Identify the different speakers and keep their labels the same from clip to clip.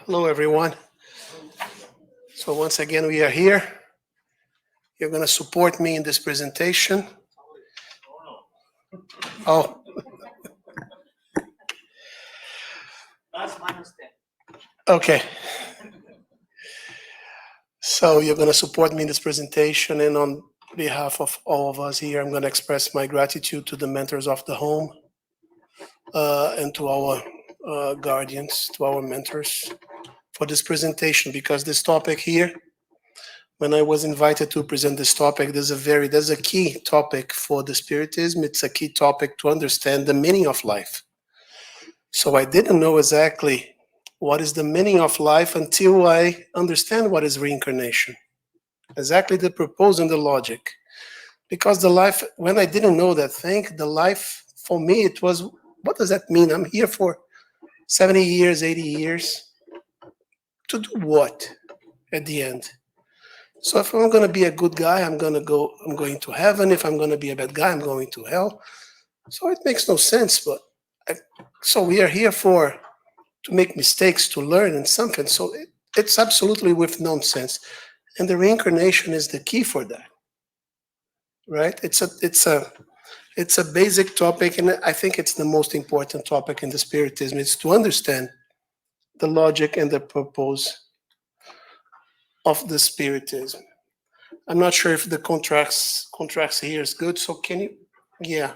Speaker 1: Hello, everyone. So once again, we are here. You're going to support me in this presentation. Oh,
Speaker 2: Plus minus 10.
Speaker 1: okay. So you're going to support me in this presentation, and on behalf of all of us here, I'm going to express my gratitude to the mentors of the home and to our guardians, to our mentors for this presentation, because this topic here, when I was invited to present this topic, there's a key topic for the Spiritism. It's a key topic to understand the meaning of life. So I didn't know exactly what is the meaning of life until I understand what is reincarnation. Exactly the purpose and the logic. Because the life, when I didn't know that thing, the life for me, it was, what does that mean? I'm here for 70 years, 80 years. To do what at the end? So if I'm going to be a good guy, I'm going to heaven. If I'm going to be a bad guy, I'm going to hell. So it makes no sense. So we are here to make mistakes, to learn and something. So it's absolutely with nonsense. And the reincarnation is the key for that, right? It's a basic topic, and I think it's the most important topic in the Spiritism. It's to understand the logic and the purpose of the Spiritism. I'm not sure if the contracts here is good. So can you, yeah,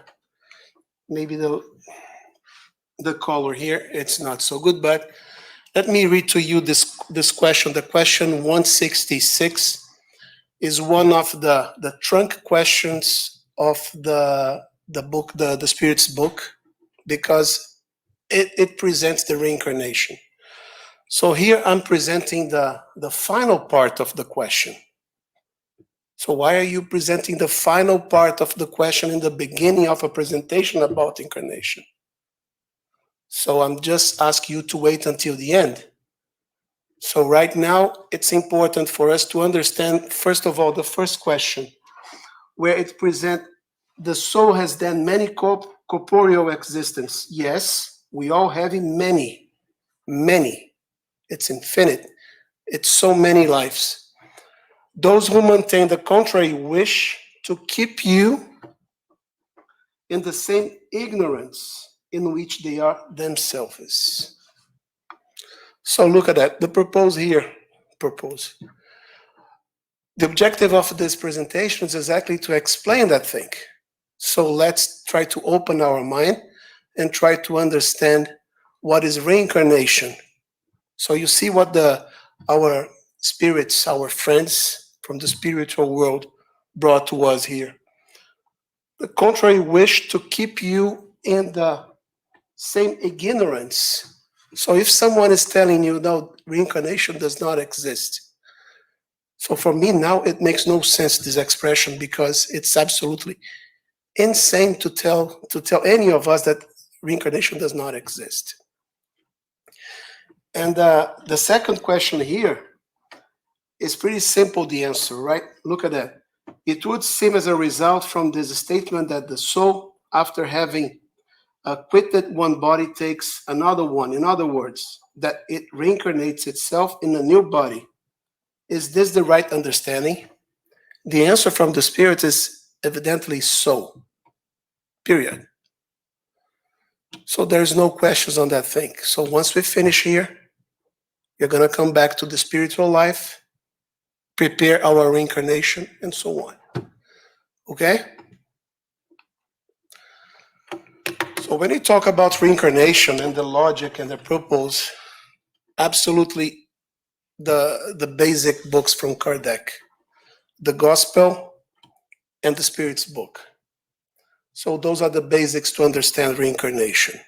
Speaker 1: maybe the color here, it's not so good, but let me read to you this question. The question 166 is one of the trunk questions of the book, the Spirit's book, because it presents the reincarnation. So here I'm presenting the final part of the question. So why are you presenting the final part of the question in the beginning of a presentation about incarnation? So I'm just asking you to wait until the end. So right now, it's important for us to understand, first of all, the first question, where it presents the soul has then many corporeal existence. Yes, we all have many. It's infinite. It's so many lives. Those who maintain the contrary wish to keep you in the same ignorance in which they are themselves. So look at that. The purpose here. The objective of this presentation is exactly to explain that thing. So let's try to open our mind and try to understand what is reincarnation. So you see what our spirits, our friends from the spiritual world brought to us here. The contrary wish to keep you in the same ignorance. So if someone is telling you, no, reincarnation does not exist. So for me now, it makes no sense, this expression, because it's absolutely insane to tell any of us that reincarnation does not exist. And the second question here is pretty simple, the answer, right? Look at that. It would seem as a result from this statement that the soul, after having quitted one body, takes another one. In other words, that it reincarnates itself in a new body. Is this the right understanding? The answer from the Spirit is evidently so. Period. So there's no questions on that thing. So once we finish here, you're going to come back to the spiritual life, prepare our reincarnation, and so on. Okay? So when you talk about reincarnation and the logic and the purpose, absolutely the basic books from Kardec, the Gospel and the Spirit's book. So those are the basics to understand reincarnation.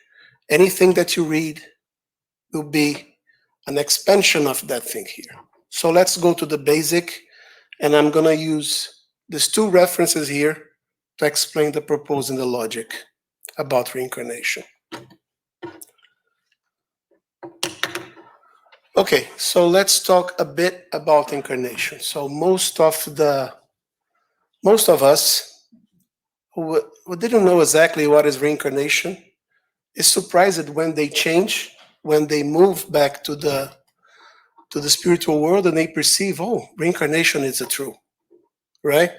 Speaker 1: Anything that you read will be an expansion of that thing here. So let's go to the basic, and I'm going to use these two references here to explain the purpose and the logic about reincarnation. Okay, so let's talk a bit about incarnation. So most of us who didn't know exactly what is reincarnation is surprised when they change, when they move back to the to the spiritual world and they perceive, oh, reincarnation is a true, right?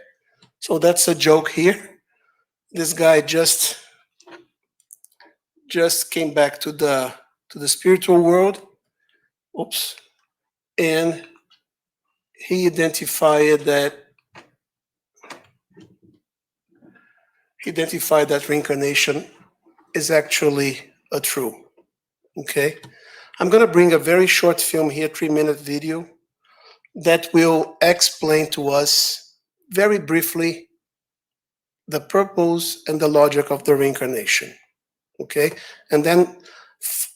Speaker 1: So that's a joke here. This guy just came back to the spiritual world. Oops. And he identified that reincarnation is actually a true. Okay? I'm going to bring a very short film here, 3-minute video, that will explain to us very briefly the purpose and the logic of the reincarnation. Okay? And then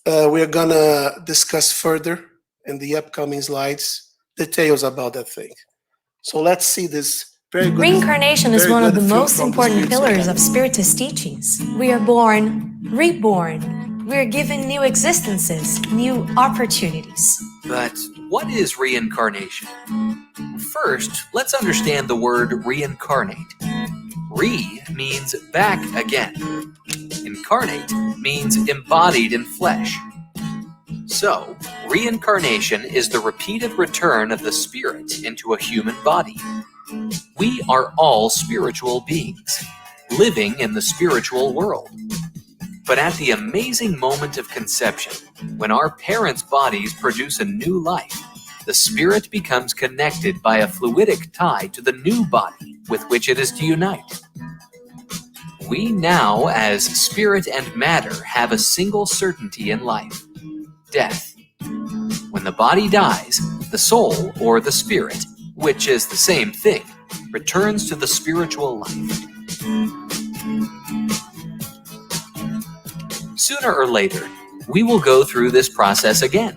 Speaker 1: we're going to discuss further in the upcoming slides details about that thing. So let's see this.
Speaker 3: Reincarnation is one of the most important pillars of Spiritist teachings. We are born, reborn. We are given new existences, new opportunities.
Speaker 4: But what is reincarnation? First, let's understand the word reincarnate. Re means back again. Incarnate means embodied in flesh. So, reincarnation is the repeated return of the spirit into a human body. We are all spiritual beings, living in the spiritual world. But at the amazing moment of conception, when our parents' bodies produce a new life, the spirit becomes connected by a fluidic tie to the new body with which it is to unite. We now, as spirit and matter, have a single certainty in life: death. When the body dies, the soul, or the spirit, which is the same thing, returns to the spiritual life. Sooner or later, we will go through this process again,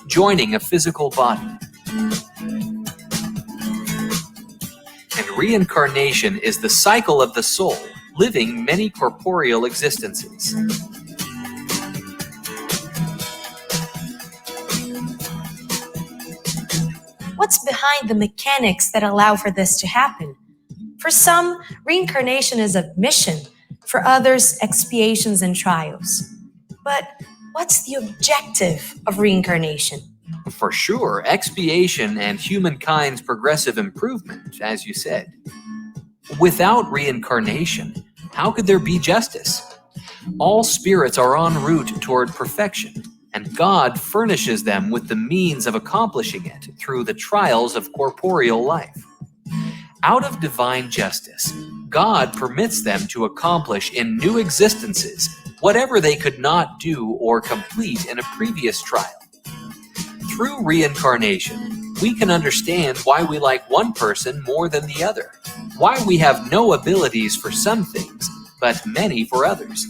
Speaker 4: joining a physical body. And reincarnation is the cycle of the soul, living many corporeal existences.
Speaker 3: What's behind the mechanics that allow for this to happen? For some, reincarnation is a mission. For others, expiations and trials. But what's the objective of reincarnation?
Speaker 4: For sure, expiation and humankind's progressive improvement, as you said. Without reincarnation, how could there be justice? All spirits are en route toward perfection, and God furnishes them with the means of accomplishing it through the trials of corporeal life. Out of divine justice, God permits them to accomplish in new existences whatever they could not do or complete in a previous trial. Through reincarnation, we can understand why we like one person more than the other, why we have no abilities for some things, but many for others,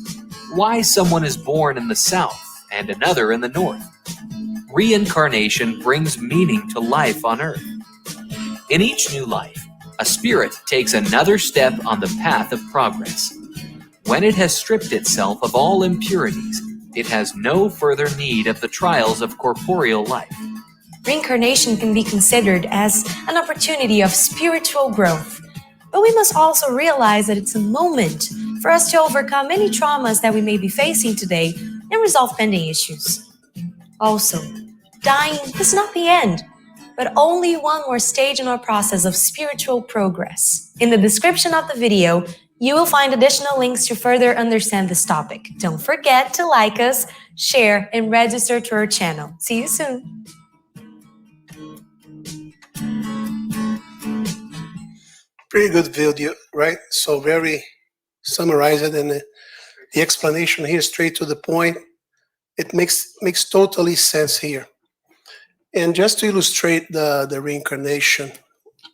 Speaker 4: why someone is born in the south and another in the north. Reincarnation brings meaning to life on earth. In each new life, a spirit takes another step on the path of progress. When it has stripped itself of all impurities, it has no further need of the trials of corporeal life.
Speaker 3: Reincarnation can be considered as an opportunity of spiritual growth, but we must also realize that it's a moment for us to overcome any traumas that we may be facing today and resolve pending issues. Also, dying is not the end, but only one more stage in our process of spiritual progress. In the description of the video, you will find additional links to further understand this topic. Don't forget to like us, share, and register to our channel. See you soon.
Speaker 1: Pretty good video, right? So very summarized, and the explanation here straight to the point. It makes totally sense here. And just to illustrate the reincarnation,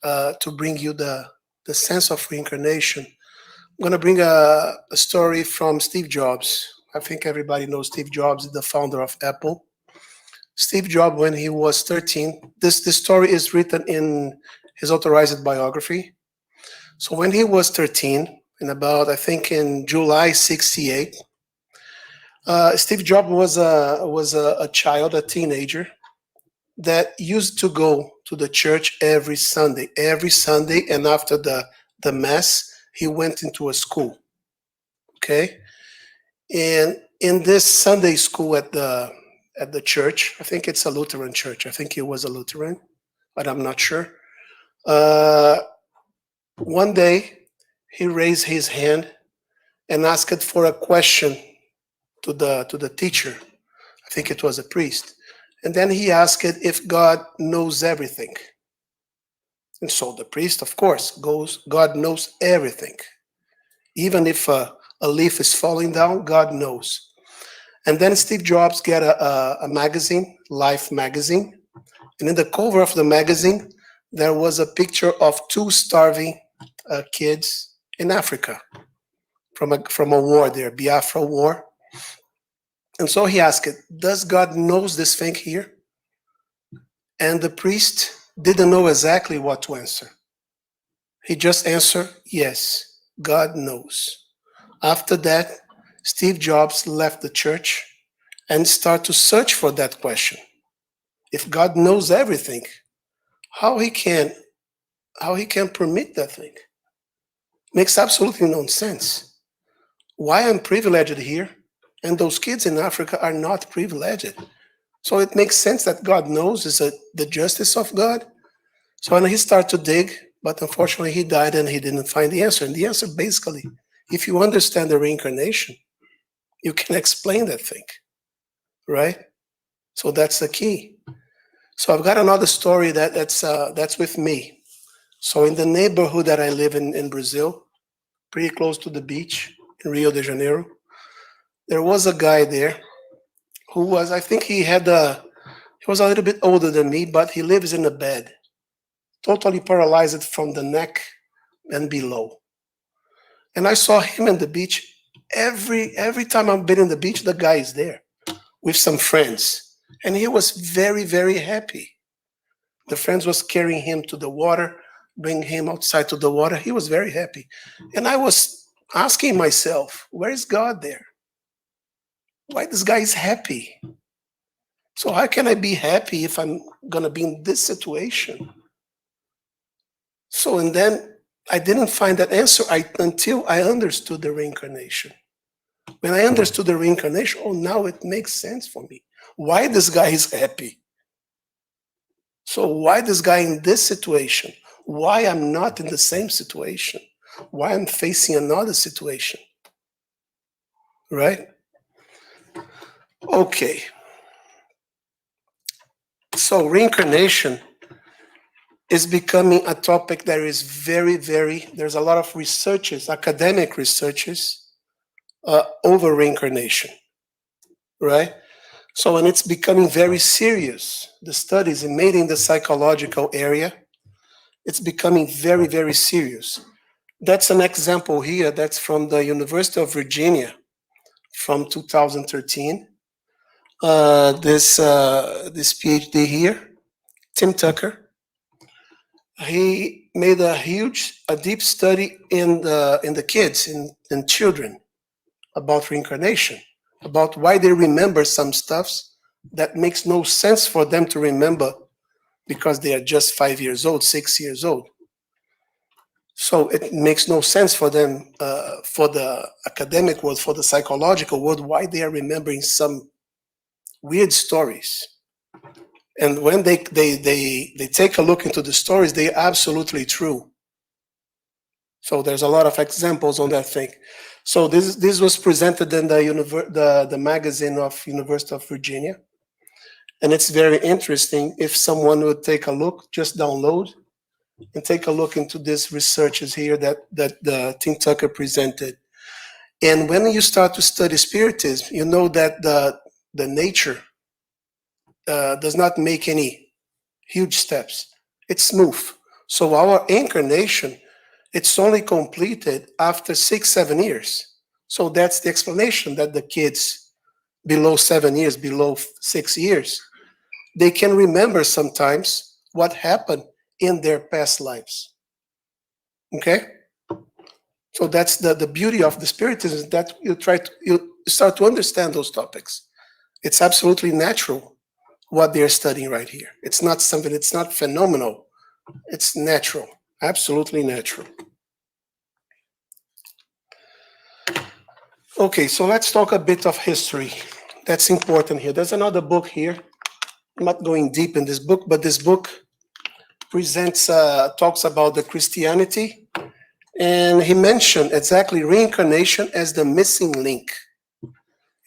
Speaker 1: to bring you the sense of reincarnation, I'm going to bring a story from Steve Jobs. I think everybody knows Steve Jobs, the founder of Apple. Steve Jobs, when he was 13, this story is written in his authorized biography. So when he was 13, I think in July 68, Steve Jobs was a child, a teenager, that used to go to the church every Sunday, and after the mass, he went into a school. Okay, and in this Sunday school at the at the church. I think it's a Lutheran church. I think he was a Lutheran, but I'm not sure. One day, he raised his hand and asked for a question to the teacher. I think it was a priest. And then he asked if God knows everything. And so the priest, of course, goes, God knows everything. Even if a leaf is falling down, God knows. And then Steve Jobs got a magazine, Life magazine. And in the cover of the magazine, there was a picture of two starving kids in Africa from a war there, Biafra war. And so he asked, does God knows this thing here? And the priest didn't know exactly what to answer. He just answered, yes, God knows. After that, Steve Jobs left the church and started to search for that question. If God knows everything, how he can permit that thing? Makes absolutely no sense. Why I'm privileged here and those kids in Africa are not privileged? So it makes sense that God knows is the justice of God. So when he started to dig, but unfortunately he died and he didn't find the answer. And the answer basically, if you understand the reincarnation, you can explain that thing, right? So that's the key. So I've got another story that's with me. So in the neighborhood that I live in Brazil, pretty close to the beach in Rio de Janeiro, there was a guy there who was, I think he was a little bit older than me, but he lives in a bed, totally paralyzed from the neck and below. And I saw him on the beach. Every time I've been in the beach, the guy is there with some friends. And he was very, very happy. The friends was carrying him to the water, bringing him outside to the water. He was very happy. And I was asking myself, where is God there? Why this guy is happy? So how can I be happy if I'm going to be in this situation? So, and then I didn't find that answer until I understood the reincarnation. When I understood the reincarnation, oh, now it makes sense for me. Why this guy is happy? So why this guy in this situation? Why I'm not in the same situation? Why I'm facing another situation? Right? Okay. So reincarnation is becoming a topic that is there's a lot of researches, academic researches over reincarnation, right? So when it's becoming very serious, the studies made in the psychological area, it's becoming very, very serious. That's an example here that's from the University of Virginia from 2013. This PhD here, Tim Tucker, he made a deep study in the kids, in children, about reincarnation, about why they remember some stuffs that makes no sense for them to remember because they are just 5 years old, 6 years old. So it makes no sense for them, for the academic world, for the psychological world, why they are remembering some weird stories. And when they take a look into the stories, they're absolutely true. So there's a lot of examples on that thing. So this was presented in the magazine of University of Virginia. And it's very interesting. If someone would take a look, just download and take a look into these researches here that Tim Tucker presented. And when you start to study Spiritism, you know that the nature does not make any huge steps. It's smooth. So our incarnation, it's only completed after 6-7 years. So that's the explanation that the kids below 7 years, below 6 years, they can remember sometimes what happened in their past lives. Okay? So that's the beauty of the Spiritism, that you start to understand those topics. It's absolutely natural what they're studying right here. It's not something, it's not phenomenal. It's natural, absolutely natural. Okay, so let's talk a bit of history. That's important here. There's another book here. I'm not going deep in this book, but this book presents, talks about the Christianity, and he mentioned exactly reincarnation as the missing link.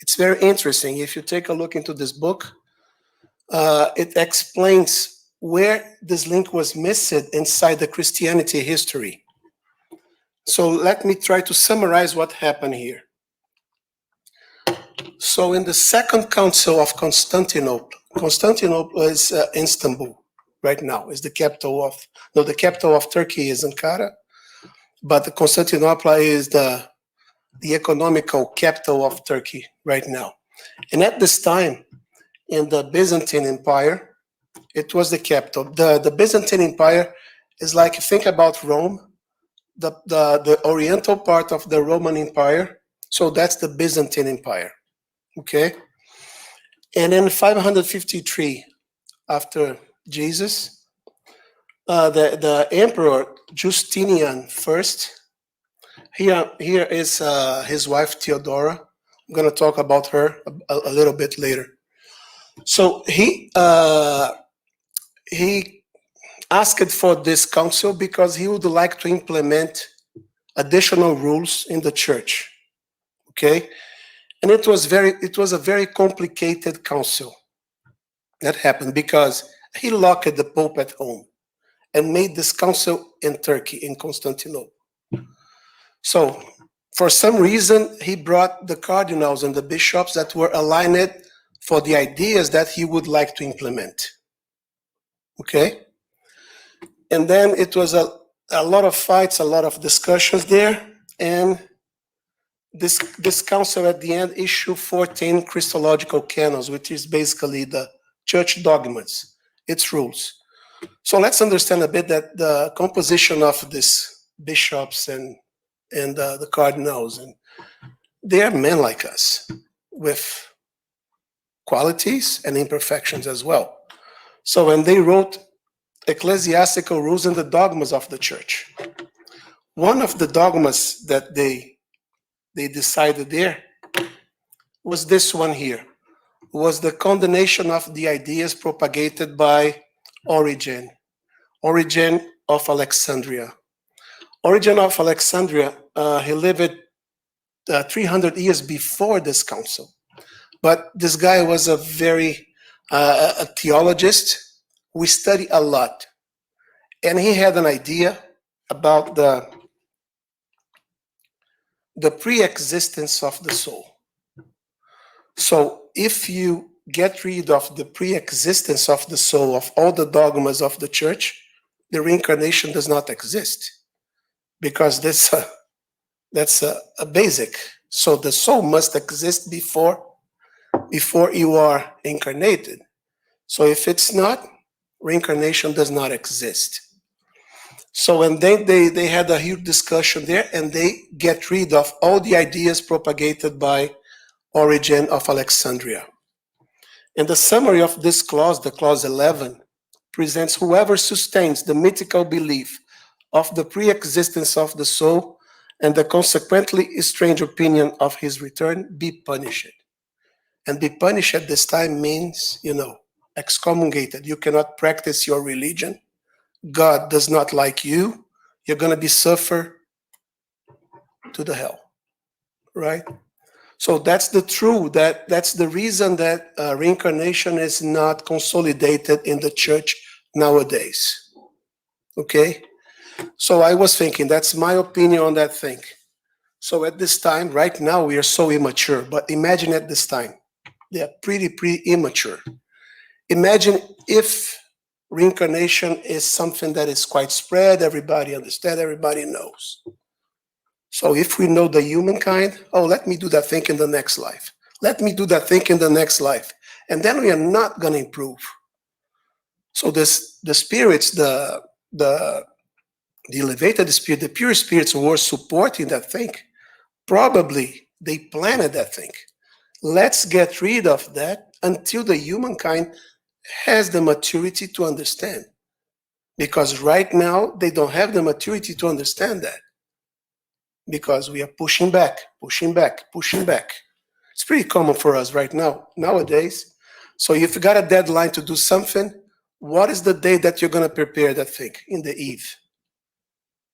Speaker 1: It's very interesting. If you take a look into this book, it explains where this link was missing inside the Christianity history. So let me try to summarize what happened here. So in the Second Council of Constantinople is Istanbul right now, is the capital of, no, the capital of Turkey is Ankara, but the Constantinople is the economical capital of Turkey right now. And at this time, in the Byzantine Empire, it was the capital. The Byzantine Empire is like, think about Rome, the oriental part of the Roman Empire. So that's the Byzantine Empire, okay? And in 553 after Jesus, the Emperor Justinian first, here is his wife Theodora. I'm going to talk about her a little bit later. So he asked for this council because he would like to implement additional rules in the church. Okay, and it was a very complicated council that happened because he locked the Pope at home and made this council in Turkey, in Constantinople. So for some reason, he brought the cardinals and the bishops that were aligned for the ideas that he would like to implement. Okay? And then it was a lot of fights, a lot of discussions there, and this council at the end issued 14 Christological canons, which is basically the church dogmas, its rules. So let's understand a bit that the composition of these bishops and the cardinals, and they are men like us with qualities and imperfections as well. So when they wrote ecclesiastical rules and the dogmas of the church, one of the dogmas that they decided there was this one here, was the condemnation of the ideas propagated by Origen of Alexandria. Origen of Alexandria, he lived 300 years before this council. But this guy was a theologist. We study a lot. And he had an idea about the pre-existence of the soul. So if you get rid of the pre-existence of the soul, of all the dogmas of the church, the reincarnation does not exist. Because that's a basic. So the soul must exist before you are incarnated. So if it's not, reincarnation does not exist. So and then they had a huge discussion there, and they get rid of all the ideas propagated by Origen of Alexandria. And the summary of this clause, the clause 11, presents whoever sustains the mythical belief of the pre-existence of the soul and the consequently strange opinion of his return be punished. And be punished at this time means, excommunicated. You cannot practice your religion. God does not like you. You're going to be suffer to the hell, right? So that's that's the reason that reincarnation is not consolidated in the church nowadays. Okay? So I was thinking, that's my opinion on that thing. So at this time, right now, we are so immature, but imagine at this time, they are pretty immature. Imagine if reincarnation is something that is quite spread, everybody understands, everybody knows. So if we know the humankind, let me do that thing in the next life. Let me do that thing in the next life. And then we are not going to improve. So the spirits, the elevated spirit, the pure spirits who were supporting that thing, probably they planned that thing. Let's get rid of that until the humankind has the maturity to understand. Because right now, they don't have the maturity to understand that. Because we are pushing back. It's pretty common for us right now, nowadays. So if you got a deadline to do something, what is the day that you're going to prepare that thing? In the eve.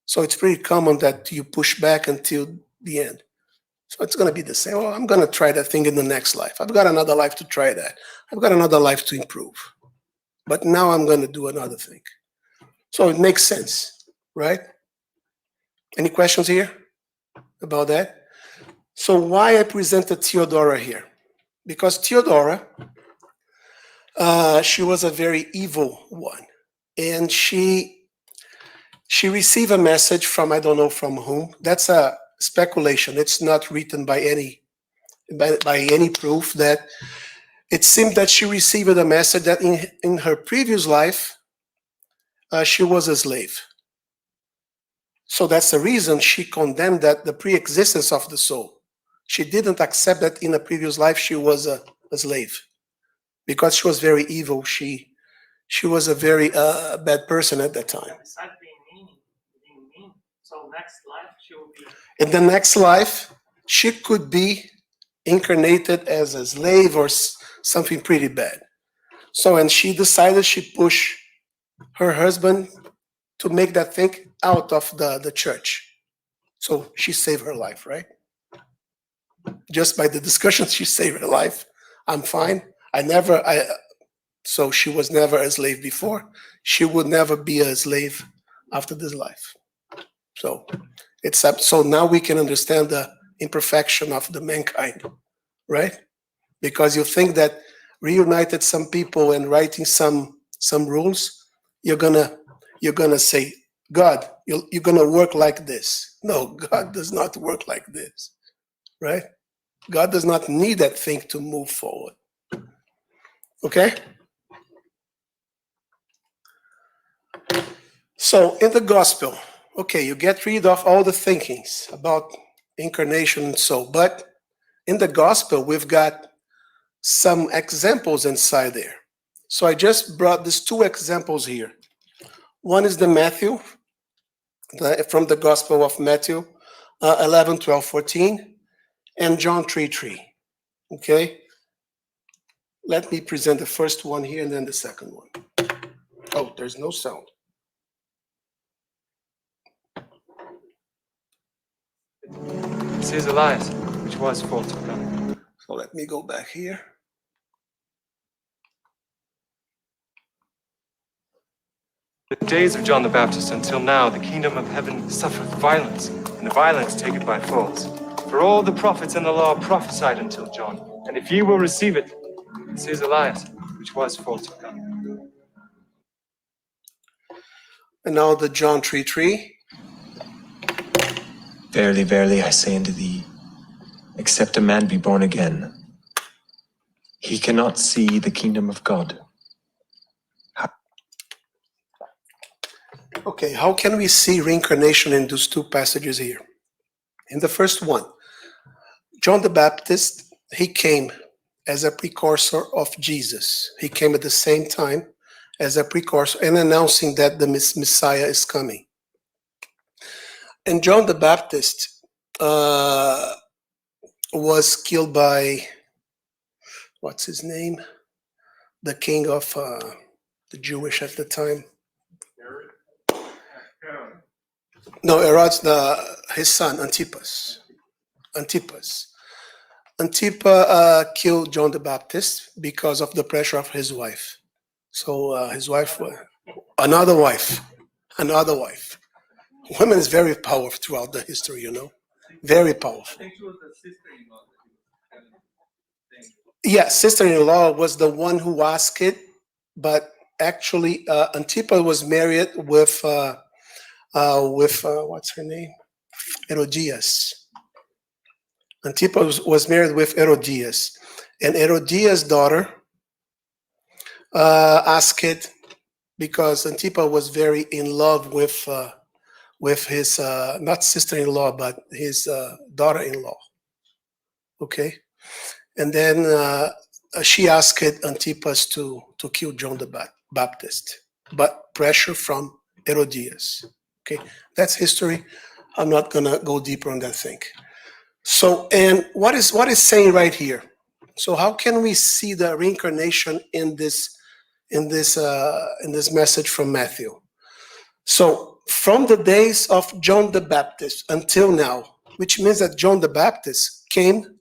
Speaker 1: So it's pretty common that you push back until the end. So it's going to be the same. Oh, I'm going to try that thing in the next life. I've got another life to try that. I've got another life to improve. But now I'm going to do another thing. So it makes sense, right? Any questions here about that? So why I presented Theodora here? Because Theodora, she was a very evil one. And she received a message from, I don't know from whom. That's a speculation. It's not written by any proof. That it seemed that she received a message that in her previous life, she was a slave. So that's the reason she condemned that the pre-existence of the soul. She didn't accept that in a previous life she was a slave, because she was very evil. She was a very bad person at that time.
Speaker 2: Besides being mean, so next life she will be.
Speaker 1: In the next life, she could be incarnated as a slave or something pretty bad. So, and she decided she pushed her husband to make that thing out of the church. So she saved her life, right? Just by the discussion, she saved her life. I'm fine. So she was never a slave before. She would never be a slave after this life. So it's up. So now we can understand the imperfection of the mankind, right? Because you think that reunited some people and writing some rules, you're gonna say, God, you're gonna work like this. No, God does not work like this, right? God does not need that thing to move forward. Okay? So in the gospel, okay, you get rid of all the thinkings about incarnation and so, but in the gospel, we've got some examples inside there. So I just brought these two examples here. One is the Matthew, from the Gospel of Matthew, 11, 12, 14, and John 3, 3. Okay? Let me present the first one here and then the second one. Oh, there's no sound.
Speaker 5: This is Elias, which was forth to come.
Speaker 1: So let me go back here.
Speaker 5: The days of John the Baptist until now, the kingdom of heaven suffereth violence, and the violence take it by force. For all the prophets and the law prophesied until John. And if ye will receive it, this is Elias, which was forth to come.
Speaker 1: And now the John 3, 3.
Speaker 6: Verily, verily, I say unto thee, except a man be born again, he cannot see the kingdom of God.
Speaker 1: Okay, how can we see reincarnation in those two passages here? In the first one, John the Baptist, he came as a precursor of Jesus. He came at the same time as a precursor and announcing that the Messiah is coming. And John the Baptist was killed by, what's his name? The king of the Jewish at the time. No, Herod's his son, Antipas. Antipas killed John the Baptist because of the pressure of his wife. So his wife, another wife. Women is very powerful throughout the history, you know, very powerful.
Speaker 2: I think she was the sister-in-law that he was
Speaker 1: Yeah, sister-in-law was the one who asked it, but actually Antipas was married with what's her name? Herodias. Antipas was married with Herodias, and Herodias' daughter asked it because Antipas was very in love with his not sister-in-law but his daughter-in-law. Okay, and then she asked Antipas to kill John the Baptist, but pressure from Herodias. Okay, that's history. I'm not gonna go deeper on that thing. So, and what is saying right here? So, how can we see the reincarnation in this message from Matthew? So, from the days of John the Baptist until now, which means that John the Baptist came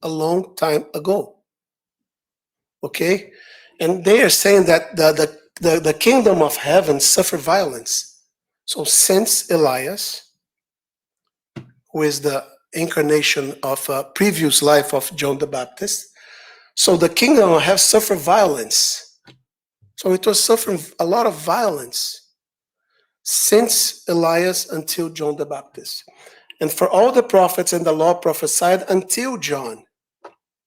Speaker 1: a long time ago. Okay, and they are saying that the kingdom of heaven suffer violence. So, since Elias, who is the incarnation of a previous life of John the Baptist, so the kingdom has suffered violence. So it was suffering a lot of violence since Elias until John the Baptist. And for all the prophets and the law prophesied until John.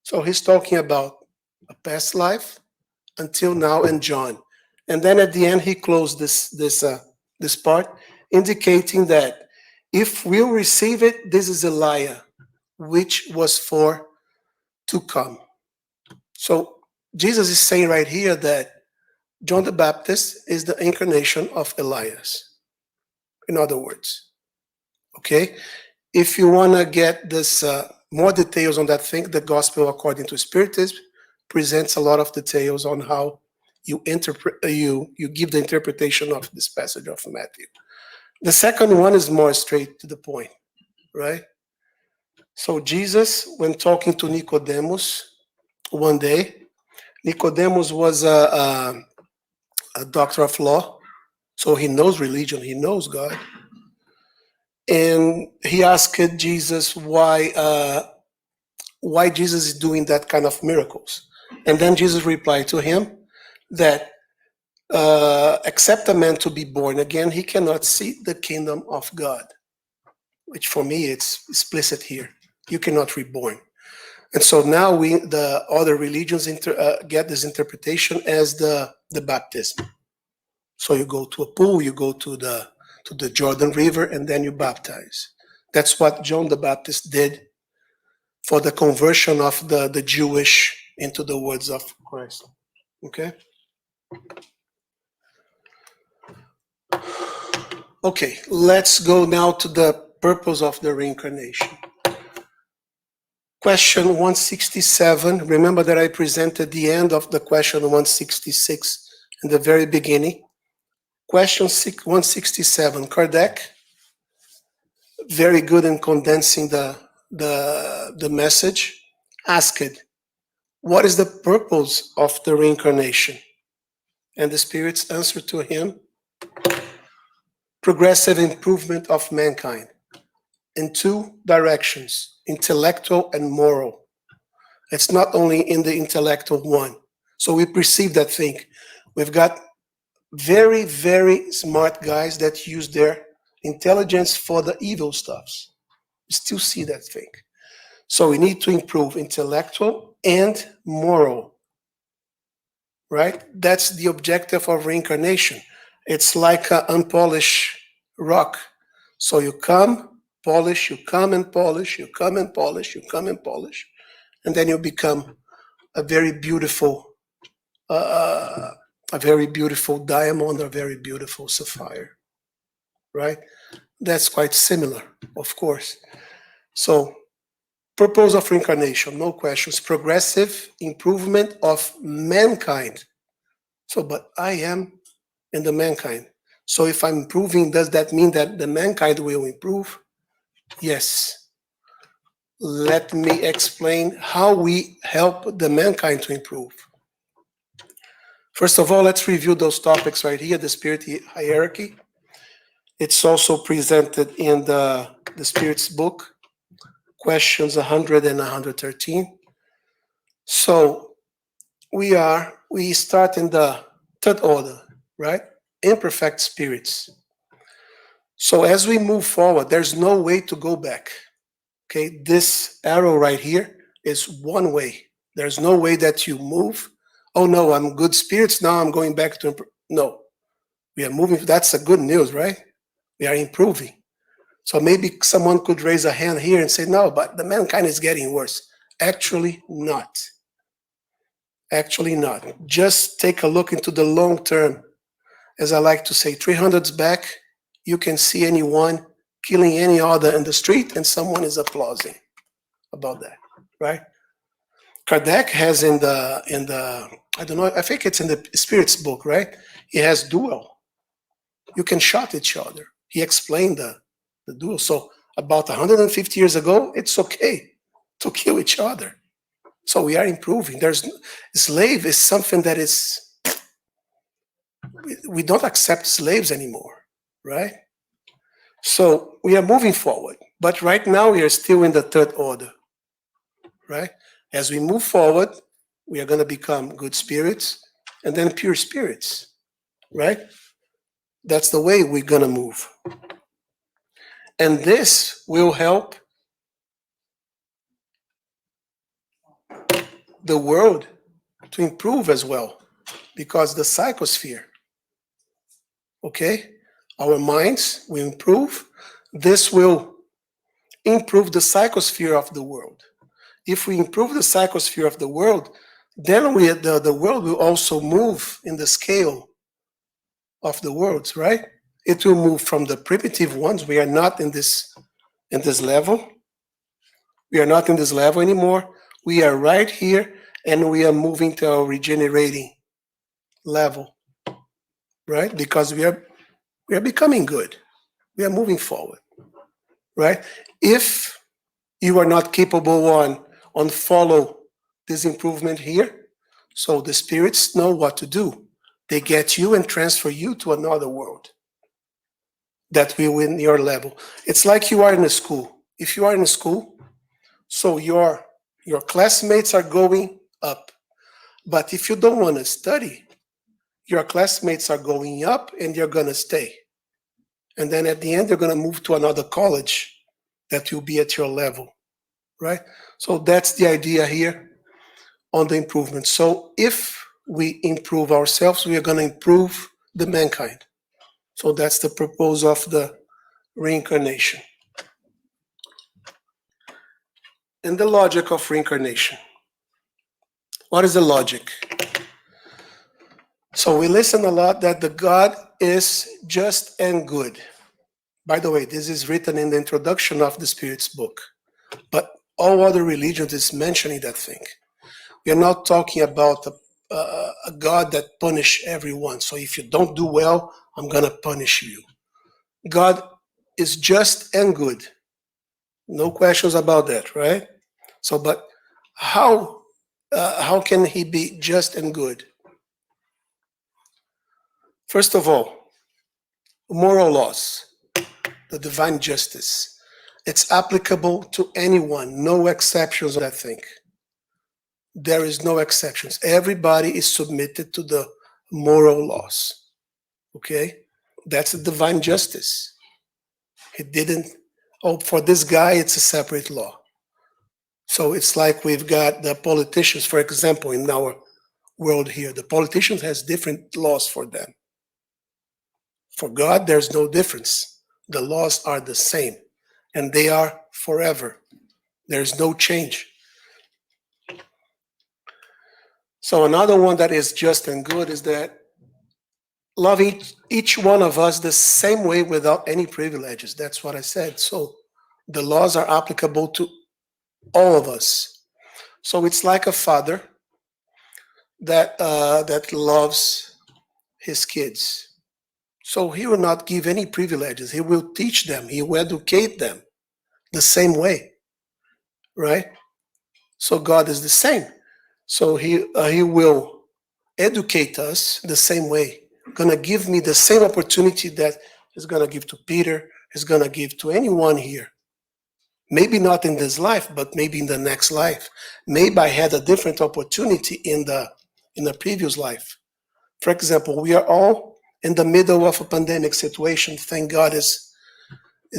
Speaker 1: So he's talking about a past life until now and John. And then at the end, he closed this part, indicating that if we'll receive it, this is Elijah, which was for to come. So Jesus is saying right here that John the Baptist is the incarnation of Elias. In other words, okay? If you want to get this more details on that thing, the Gospel according to Spiritism presents a lot of details on how you interpret, you give the interpretation of this passage of Matthew. The second one is more straight to the point, right? So Jesus, when talking to Nicodemus one day, Nicodemus was a doctor of law, so he knows religion, he knows God. And he asked Jesus why Jesus is doing that kind of miracles. And then Jesus replied to him that except a man to be born again, he cannot see the kingdom of God, which for me it's explicit here. You cannot reborn. And so now the other religions get this interpretation as the baptism. So you go to a pool, you go to the Jordan River, and then you baptize. That's what John the Baptist did for the conversion of the Jewish into the words of Christ. Okay? Okay, let's go now to the purpose of the reincarnation. Question 167. Remember that I presented the end of the question 166 in the very beginning. Question 167. Kardec, very good in condensing the message, asked, what is the purpose of the reincarnation? And the spirits answered to him, progressive improvement of mankind in two directions, intellectual and moral. It's not only in the intellectual one. So we perceive that thing. We've got very, very smart guys that use their intelligence for the evil stuffs. We still see that thing. So we need to improve intellectual and moral, right? That's the objective of reincarnation. It's like an unpolished rock. So you come, polish, you come and polish, you come and polish, you come and polish, and then you become a very beautiful diamond, a very beautiful sapphire, right? That's quite similar, of course. So, purpose of reincarnation, no questions. Progressive improvement of mankind. So, but I am in the mankind. So if I'm improving, does that mean that the mankind will improve? Yes. Let me explain how we help the mankind to improve. First of all, let's review those topics right here, the spirit hierarchy. It's also presented in the Spirit's book, questions 100 and 113. So we start in the third order, right? Imperfect spirits. So as we move forward, there's no way to go back. Okay, this arrow right here is one way. There's no way that you move. Oh no, I'm good spirits, now I'm going back to no. We are moving. That's a good news, right? We are improving. So maybe someone could raise a hand here and say, no, but the mankind is getting worse. Actually not. Actually not. Just take a look into the long term. As I like to say, 300s back, you can see anyone killing any other in the street, and someone is applauding about that, right? Kardec has in the I don't know, I think it's in the Spirits book, right? He has duel. You can shot each other. He explained the duel. So about 150 years ago, it's okay to kill each other. So we are improving. Slave is something that is, we don't accept slaves anymore, right? So we are moving forward. But right now we are still in the third order, right? As we move forward, we are going to become good spirits and then pure spirits, right? That's the way we're going to move. And this will help the world to improve as well, because the psychosphere, okay, our minds will improve. This will improve the psychosphere of the world. If we improve the psychosphere of the world, then the world will also move in the scale of the worlds, right? It will move from the primitive ones. We are not in this level. We are not in this level anymore. We are right here, and we are moving to our regenerating level, right? Because we are becoming good. We are moving forward, right? If you are not capable on follow this improvement here, so the spirits know what to do. They get you and transfer you to another world that will win your level. It's like you are in a school. If you are in a school, so your classmates are going up. But if you don't want to study, your classmates are going up and you're going to stay. And then at the end, you're going to move to another college that will be at your level, right? So that's the idea here on the improvement. So if we improve ourselves, we are going to improve the mankind. So that's the purpose of the reincarnation. And the logic of reincarnation. What is the logic? So we listen a lot that the God is just and good. By the way, this is written in the introduction of the Spirits book. But all other religions is mentioning that thing. We are not talking about a God that punish everyone. So if you don't do well, I'm going to punish you. God is just and good. No questions about that, right? So, but how can he be just and good? First of all, moral laws, the divine justice. It's applicable to anyone, no exceptions, I think. There is no exceptions. Everybody is submitted to the moral laws. Okay? That's the divine justice. He didn't, for this guy, it's a separate law. So it's like we've got the politicians, for example, in our world here. The politicians has different laws for them. For God, there's no difference. The laws are the same, and they are forever. There's no change. So another one that is just and good is that loving each one of us the same way without any privileges. That's what I said. So the laws are applicable to all of us. So it's like a father that loves his kids. So he will not give any privileges. He will teach them. He will educate them the same way, right? So God is the same. So he will educate us the same way. Gonna give me the same opportunity that he's gonna give to Peter, he's gonna give to anyone here. Maybe not in this life, but maybe in the next life. Maybe I had a different opportunity in the previous life. For example, we are all in the middle of a pandemic situation. Thank God is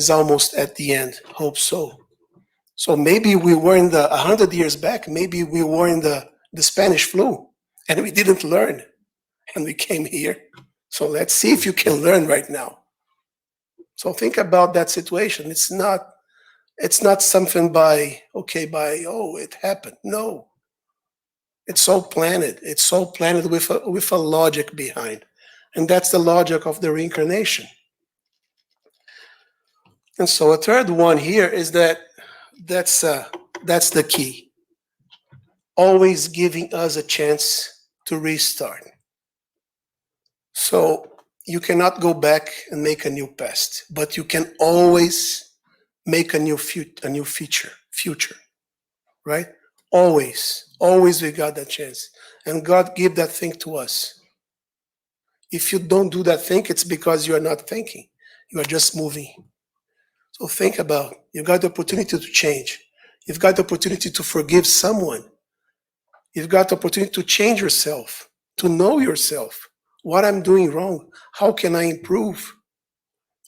Speaker 1: almost at the end. Hope so. So maybe we were in 100 years back, maybe we were in the Spanish flu and we didn't learn and we came here. So let's see if you can learn right now. So think about that situation. It's not something oh, it happened. No. It's all planned. It's all planned with a logic behind. And that's the logic of the reincarnation. And so a third one here is that's the key. Always giving us a chance to restart. So you cannot go back and make a new past, but you can always make a new future, right? Always we got that chance. And God gave that thing to us. If you don't do that thing, it's because you are not thinking. You are just moving. So think about, you've got the opportunity to change. You've got the opportunity to forgive someone. You've got the opportunity to change yourself, to know yourself. What I'm doing wrong? How can I improve?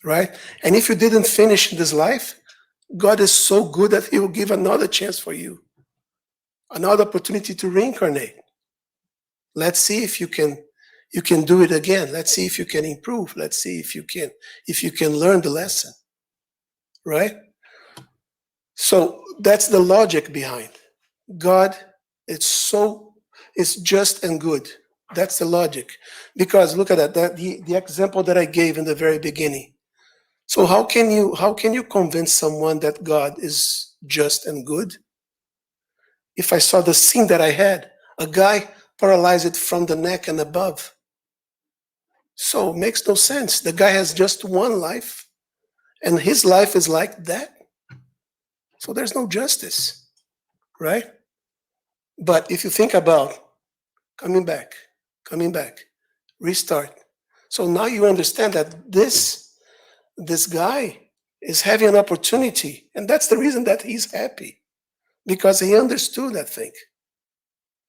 Speaker 1: Right? And if you didn't finish in this life, God is so good that He will give another chance for you, another opportunity to reincarnate. Let's see if you can do it again. Let's see if you can improve. Let's see if you can learn the lesson. Right? So that's the logic behind. God, it's just and good. That's the logic. Because look at that, the example that I gave in the very beginning. So how can you convince someone that God is just and good? If I saw the scene that I had, a guy paralyzed from the neck and above. So it makes no sense. The guy has just one life, and his life is like that. So there's no justice, right? But if you think about coming back, restart. So now you understand that this guy is having an opportunity, and that's the reason that he's happy, because he understood that thing.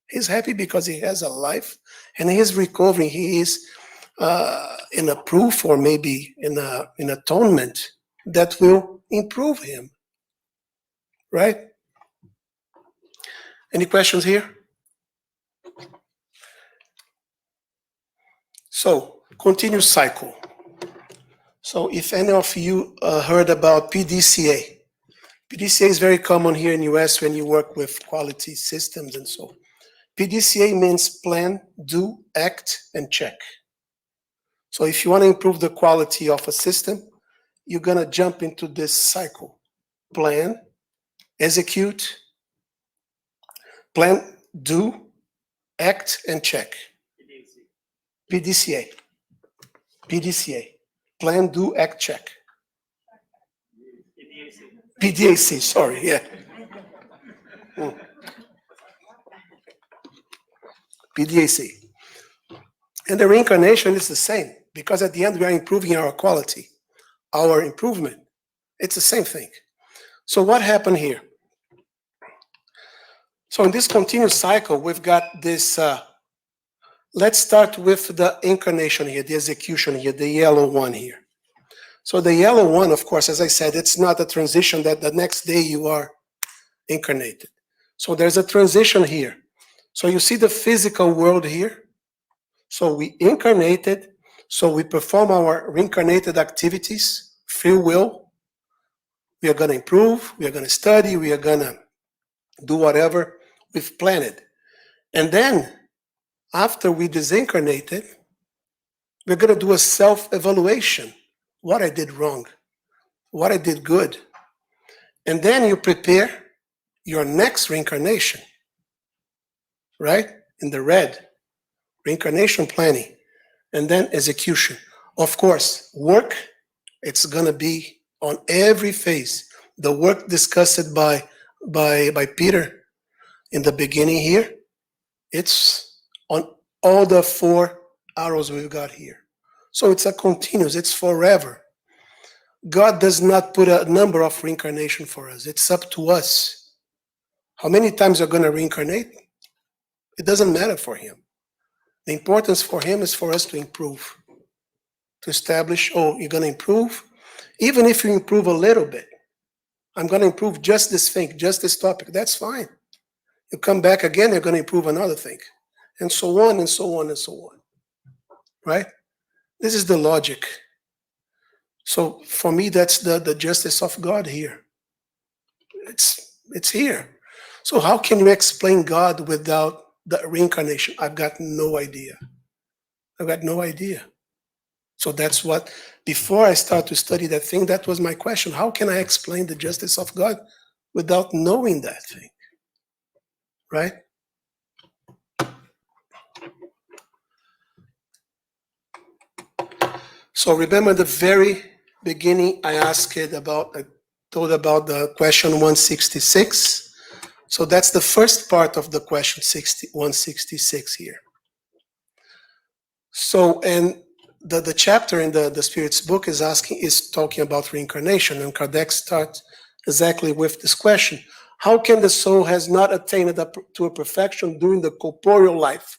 Speaker 1: He's happy because he has a life, and he is recovering. He is in a proof, or maybe in atonement that will improve him, right? Any questions here? So, continuous cycle. So if any of you heard about Pdca, Pdca is very common here in the US when you work with quality systems and so. Pdca means plan, do, act, and check. So if you want to improve the quality of a system, you're going to jump into this cycle. Plan, execute, plan, do, act, and check. Pdca. Plan, do, act, check. Pdca, sorry, yeah. Pdca. And the reincarnation is the same, because at the end we are improving our quality, our improvement. It's the same thing. So what happened here? So in this continuous cycle, we've got this, let's start with the incarnation here, the execution here, the yellow one here. So the yellow one, of course, as I said, it's not a transition that the next day you are incarnated. So there's a transition here. So you see the physical world here. So we incarnated, so we perform our reincarnated activities, free will. We are going to improve, we are going to study, we are going to do whatever we've planned. And then, after we disincarnated, we're going to do a self-evaluation. What I did wrong, what I did good. And then you prepare your next reincarnation, right? In the red, reincarnation planning, and then execution. Of course, work, it's going to be on every phase. The work discussed by Peter in the beginning here, it's on all the 4 arrows we've got here. So it's a continuous, it's forever. God does not put a number of reincarnation for us. It's up to us. How many times you're going to reincarnate? It doesn't matter for Him. The importance for Him is for us to improve, to establish, oh, you're going to improve. Even if you improve a little bit, I'm going to improve just this thing, just this topic. That's fine. You come back again, you're going to improve another thing. And so on and so on and so on. Right? This is the logic. So for me, that's the justice of God here. It's here. So how can you explain God without the reincarnation? I've got no idea. I've got no idea. So that's what, before I start to study that thing, that was my question. How can I explain the justice of God without knowing that thing? Right? So remember the very beginning, I told about the question 166. So that's the first part of the question 166 here. So, and the chapter in the Spirit's book is talking about reincarnation, and Kardec starts exactly with this question. How can the soul has not attained to a perfection during the corporeal life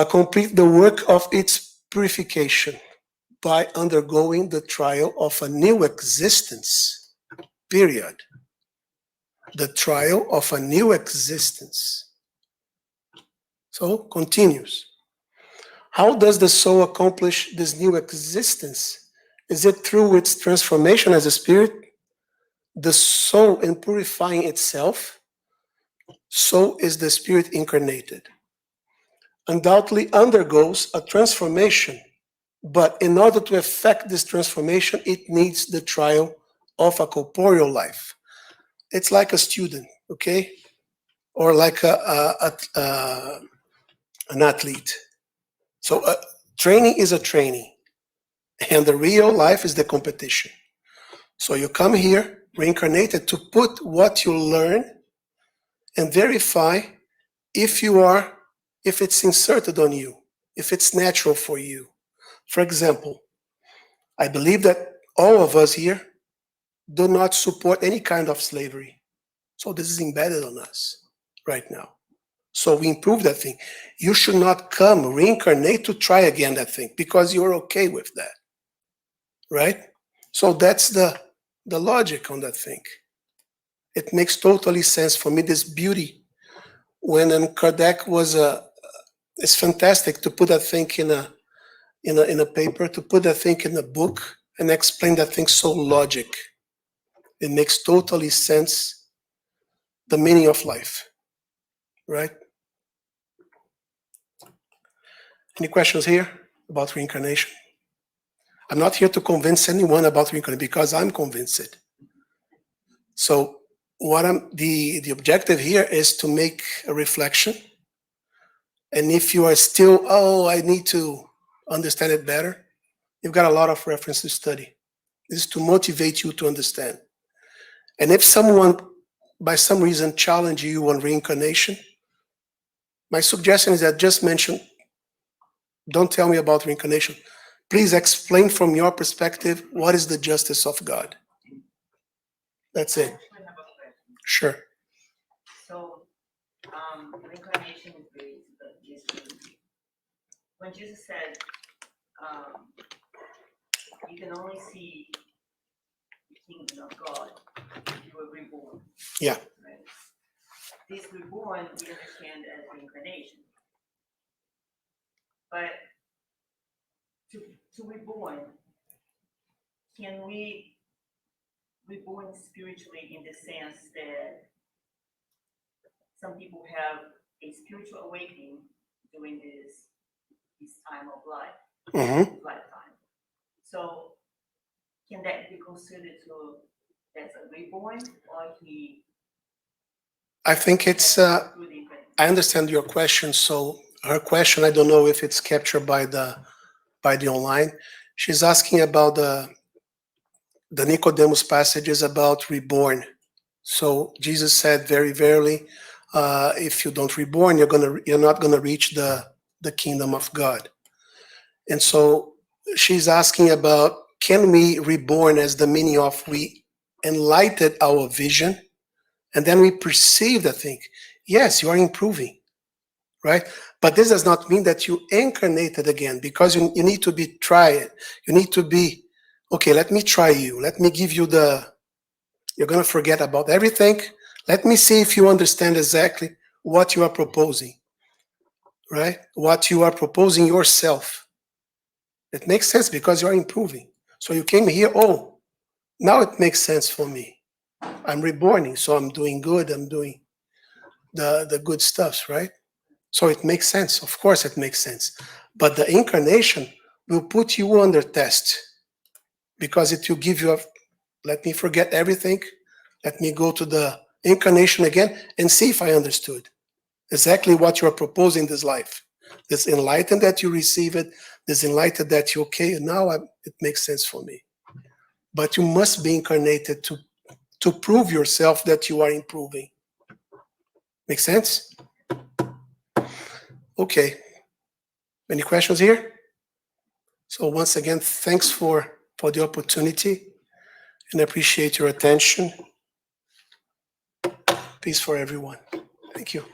Speaker 1: complete the work of its purification by undergoing the trial of a new existence, period. The trial of a new existence. So, continues. How does the soul accomplish this new existence? Is it through its transformation as a spirit? The soul, in purifying itself, so is the spirit incarnated. Undoubtedly undergoes a transformation, but in order to effect this transformation, it needs the trial of a corporeal life. It's like a student, okay? Or like an athlete. So training is a training, and the real life is the competition. So you come here, reincarnated, to put what you learn and verify if it's inserted on you, if it's natural for you. For example, I believe that all of us here do not support any kind of slavery. So this is embedded on us right now. So we improve that thing. You should not come, reincarnate to try again that thing because you're okay with that, right? So that's the logic on that thing. It makes totally sense for me, this beauty. When Kardec it's fantastic to put that thing in a paper, to put that thing in a book and explain that thing so logic. It makes totally sense, the meaning of life, right? Any questions here about reincarnation? I'm not here to convince anyone about reincarnation because I'm convinced. So the objective here is to make a reflection. And if you are still, I need to understand it better, you've got a lot of reference to study. This is to motivate you to understand. And if someone, by some reason, challenge you on reincarnation, my suggestion is that just mention, don't tell me about reincarnation. Please explain from your perspective, what is the justice of God? That's it.
Speaker 2: I have a question.
Speaker 1: Sure.
Speaker 7: So, reincarnation is based on Jesus. When Jesus said, you can only see the kingdom of God if you were reborn.
Speaker 1: Yeah.
Speaker 7: Right? This reborn we understand as reincarnation. But to reborn, can we reborn spiritually in the sense that some people have a spiritual awakening during this time of life, lifetime. So can that be considered as a reborn, or he?
Speaker 1: I think it's, I understand your question. So her question, I don't know if it's captured by the online. She's asking about the Nicodemus passages about reborn. So Jesus said very verily, if you don't reborn, you're not gonna reach the kingdom of God. And so she's asking about, can we reborn as the meaning of we enlightened our vision and then we perceive the thing? Yes, you are improving, right? But this does not mean that you incarnated again, because you need to be tried. You need to be, okay, let me try you. Let me give you you're going to forget about everything. Let me see if you understand exactly what you are proposing, right? What you are proposing yourself. It makes sense because you are improving. So you came here, now it makes sense for me. I'm reborning, so I'm doing good. I'm doing the good stuff, right? So it makes sense. Of course it makes sense. But the incarnation will put you under test, because it will give you a, let me forget everything, let me go to the incarnation again and see if I understood exactly what you are proposing this life. This enlightened that you receive it, this enlightened that you, okay, now it makes sense for me. But you must be incarnated to prove yourself that you are improving. Make sense? Okay. Any questions here? So once again, thanks for the opportunity, and I appreciate your attention. Peace for everyone. Thank you.